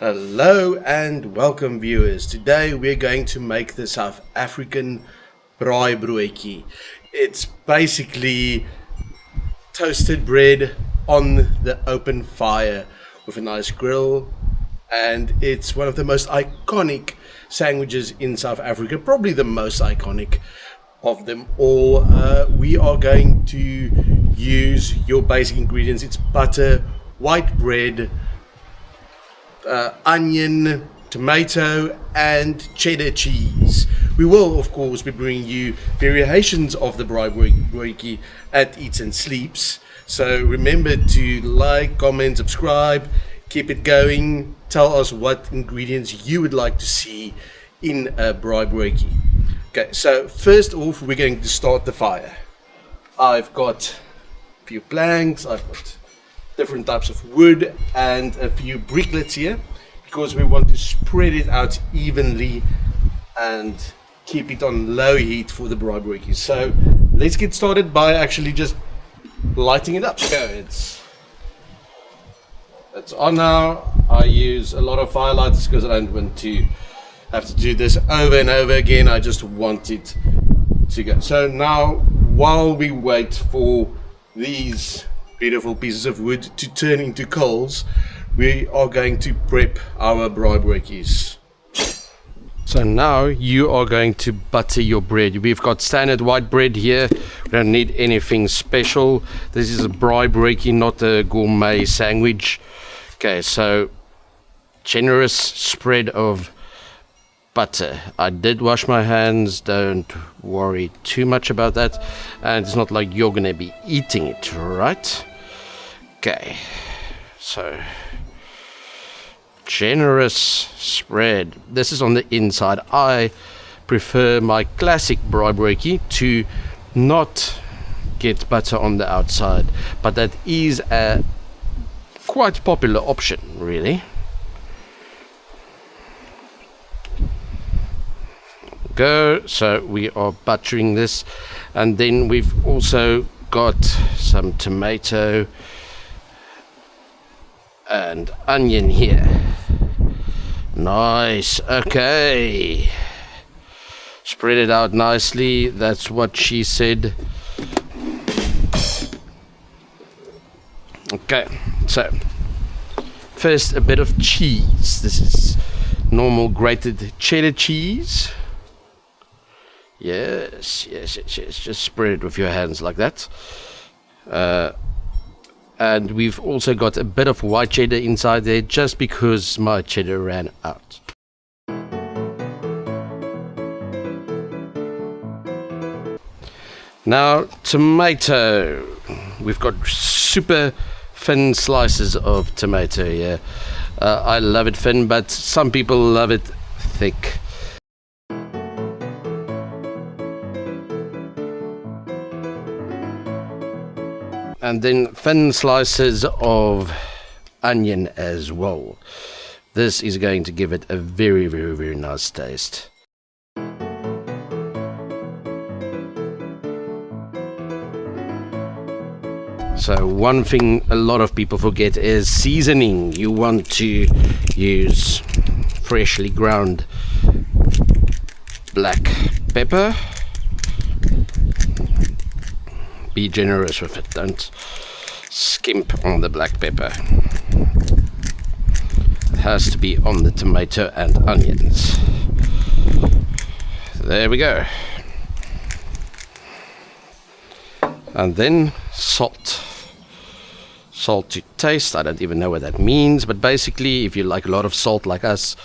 Hello and welcome viewers. Today we're going to make the South African Braaibroodjie. It's basically toasted bread on the open fire with a nice grill, and it's one of the most iconic sandwiches in South Africa, probably the most iconic of them all. We are going to use your basic ingredients. It's butter, white bread, onion, tomato and cheddar cheese. We will of course be bringing you variations of the Braaibroodjie at Eats&Sleeps, so remember to like, comment, subscribe, keep it going, tell us what ingredients you would like to see in a Braaibroodjie. Okay, so first off we're going to start the fire. I've got a few planks, I've got different types of wood and a few bricklets here because we want to spread it out evenly and keep it on low heat for the Braaibroodjie. So let's get started by actually just lighting it up. Okay, it's on now. I use a lot of firelighters because I don't want to have to do this over and over again. I just want it to go. So now while we wait for these beautiful pieces of wood to turn into coals, we are going to prep our Braaibroodjies. So now you are going to butter your bread. We've got standard white bread here. We don't need anything special. This is a Braaibroodjie, not a gourmet sandwich. Okay, so generous spread of butter. I did wash my hands, don't worry too much about that, and it's not like you're gonna be eating it, right? Okay, so generous spread. This is on the inside. I prefer my classic Braaibroodjie to not get butter on the outside, but that is a quite popular option, really. Go. So we are buttering this, and then we've also got some tomato and onion here. Nice. Okay, spread it out nicely. That's what she said. Okay, so first a bit of cheese. This is normal grated cheddar cheese. Yes. Just spread it with your hands like that. And we've also got a bit of white cheddar inside there just because my cheddar ran out. Now tomato. We've got super thin slices of tomato here. I love it thin, but some people love it thick. And then thin slices of onion as well. This is going to give it a very, very, very nice taste. So one thing a lot of people forget is seasoning. You want to use freshly ground black pepper. Be generous with it, don't skimp on the black pepper. It has to be on the tomato and onions. There we go. And then salt. Salt to taste. I don't even know what that means, but basically if you like a lot of salt like us,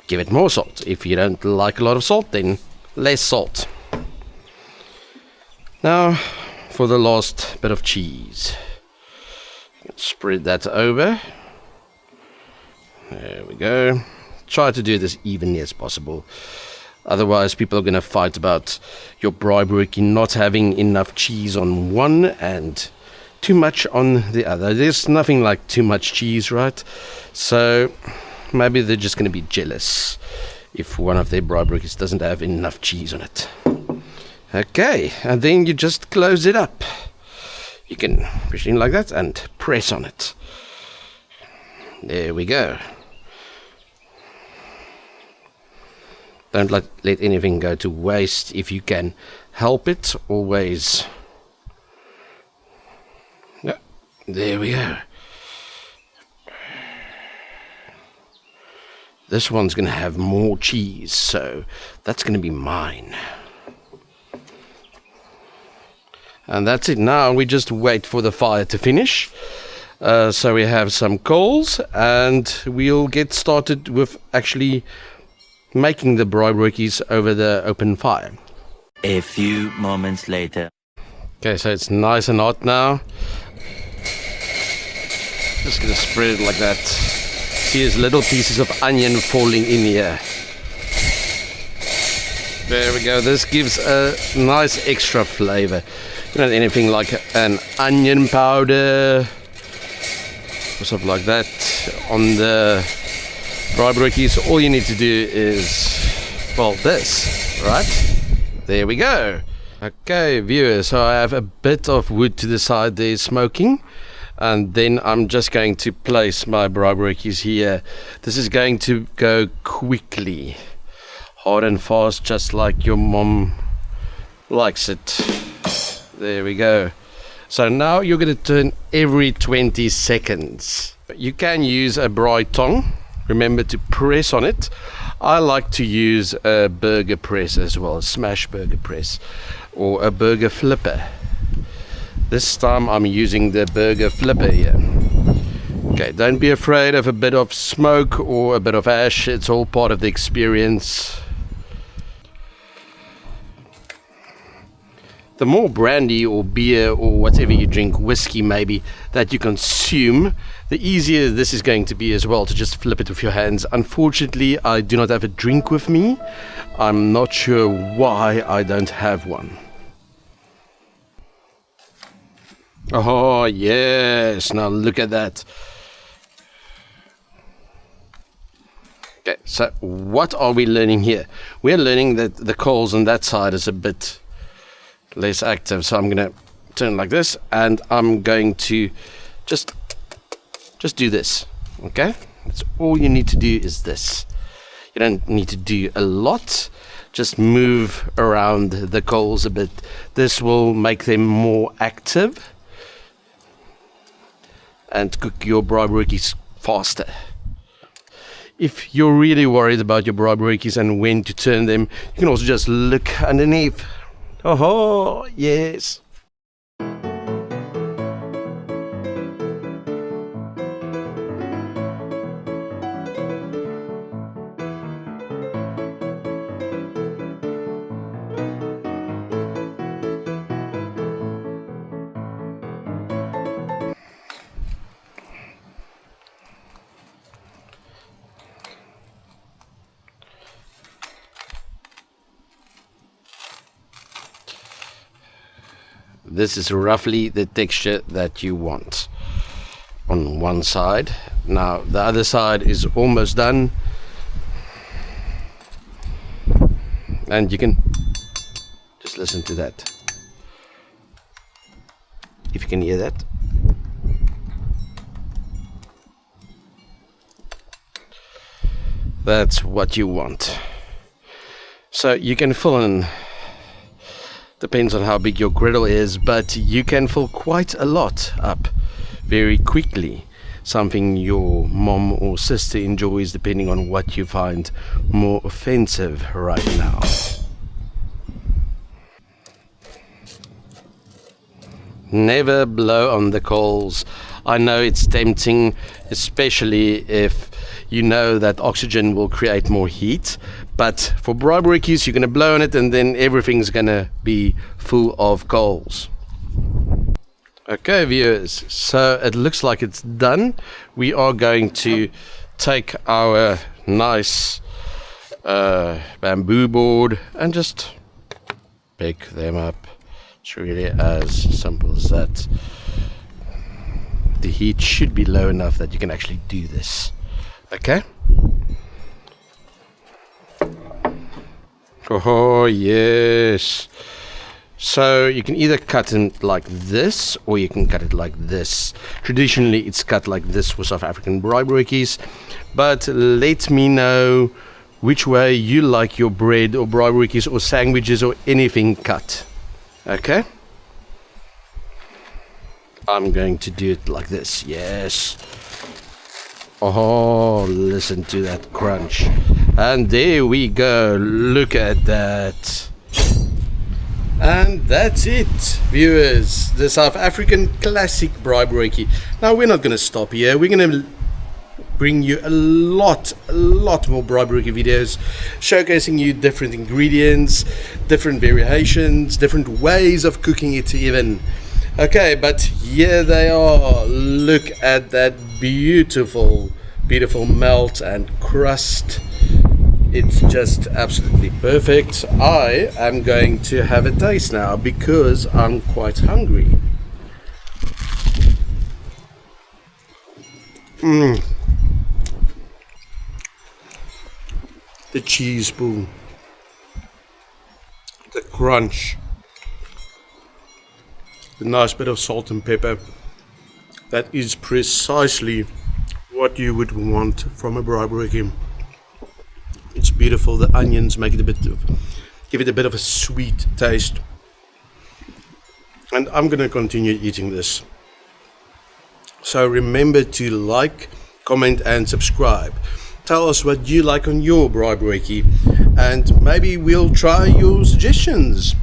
give it more salt. If you don't like a lot of salt, then less salt. Now for the last bit of cheese. Spread that over. There we go. Try to do this evenly as possible. Otherwise people are going to fight about your Braaibroodjie not having enough cheese on one and too much on the other. There's nothing like too much cheese, right? So maybe they're just going to be jealous if one of their Braaibroodjies doesn't have enough cheese on it. Okay, and then you just close it up. You can push it in like that and press on it. There we go. Don't let anything go to waste if you can help it, always. Yeah, there we go. This one's going to have more cheese, so that's going to be mine. And that's it. Now we just wait for the fire to finish. So we have some coals, and we'll get started with actually making the braaibroodjies over the open fire. A few moments later. Okay, so it's nice and hot now. Just going to spread it like that. See, there's little pieces of onion falling in here. There we go. This gives a nice extra flavor. You know, anything like an onion powder or something like that on the braaibroodjies. All you need to do is, well, this, right? There we go. Okay, viewers, so I have a bit of wood to the side there smoking, and then I'm just going to place my braaibroodjies here. This is going to go quickly, hard and fast, just like your mom likes it. There we go. So now you're going to turn every 20 seconds. You can use a braai tong. Remember to press on it. I like to use a burger press as well, a smash burger press, or a burger flipper. This time I'm using the burger flipper here. Okay, don't be afraid of a bit of smoke or a bit of ash. It's all part of the experience. The more brandy or beer or whatever you drink, whiskey maybe, that you consume, the easier this is going to be as well, to just flip it with your hands. Unfortunately, I do not have a drink with me. I'm not sure why I don't have one. Oh, yes. Now look at that. Okay, so what are we learning here? We're learning that the coals on that side is a bit less active, so I'm going to turn like this, and I'm going to just do this. Okay, that's all you need to do is this. You don't need to do a lot, just move around the coals a bit. This will make them more active and cook your braaibroodjies faster. If you're really worried about your braaibroodjies and when to turn them, you can also just look underneath. Oh, yes. This is roughly the texture that you want on one side. Now the other side is almost done, and you can just listen to that, if you can hear that. That's what you want. So you can fill in, depends on how big your griddle is, but you can fill quite a lot up very quickly. Something your mom or sister enjoys, depending on what you find more offensive right now. Never blow on the coals. I know it's tempting, especially if you know that oxygen will create more heat, but for braaibroodjies, you're going to blow on it and then everything's going to be full of coals. Okay, viewers, so it looks like it's done. We are going to take our nice bamboo board and just pick them up. It's really as simple as that. The heat should be low enough that you can actually do this. Okay? Oh, yes. So you can either cut it like this, or you can cut it like this. Traditionally, it's cut like this for South African braaibroodjies. But let me know which way you like your bread or braaibroodjies or sandwiches or anything cut. Okay? I'm going to do it like this. Yes. Oh, listen to that crunch. And there we go. Look at that. And that's it, viewers. The South African classic braaibroodjie. Now, we're not going to stop here. We're going to bring you a lot more braaibroodjie videos, showcasing you different ingredients, different variations, different ways of cooking it even. Okay, but here they are. Look at that beautiful melt and crust. It's just absolutely perfect. I am going to have a taste now because I'm quite hungry. The cheese spoon, the crunch, the nice bit of salt and pepper. That is precisely what you would want from a braaibroodjie. It's beautiful. The onions make it give it a bit of a sweet taste. And I'm gonna continue eating this. So remember to like, comment and subscribe. Tell us what you like on your braaibroodjie, and maybe we'll try your suggestions.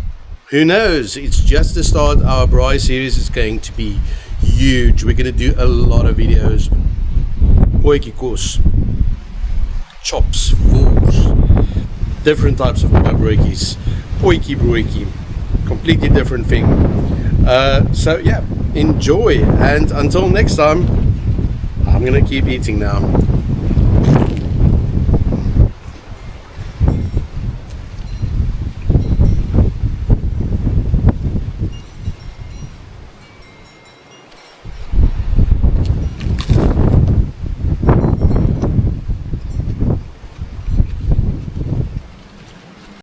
Who knows? It's just the start. Our Braai series is going to be huge. We're going to do a lot of videos. Potjie kos, chops, voels, different types of braaibroodjies, potjie broodjie, completely different thing. So yeah, enjoy, and until next time, I'm going to keep eating now.